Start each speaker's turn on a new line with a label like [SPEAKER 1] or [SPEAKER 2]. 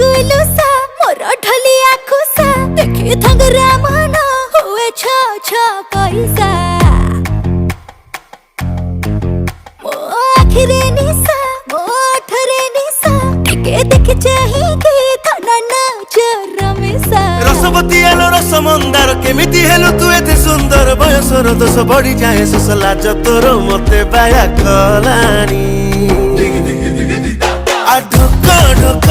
[SPEAKER 1] गुलुसा मोर ढलिया खुसा देखी थंगरा मन हुए छ छ पैसा मो आखिरे निशा मो ओठरे निशा टिके देखि चाहि के थना नजर मिशा
[SPEAKER 2] रसवती आलो रस मंदार केमिति हेलु तू एते सुंदर बयसर दोष बढ़ी जाए सुसला जतोर मते बाया कलानी आ ढोक ढोक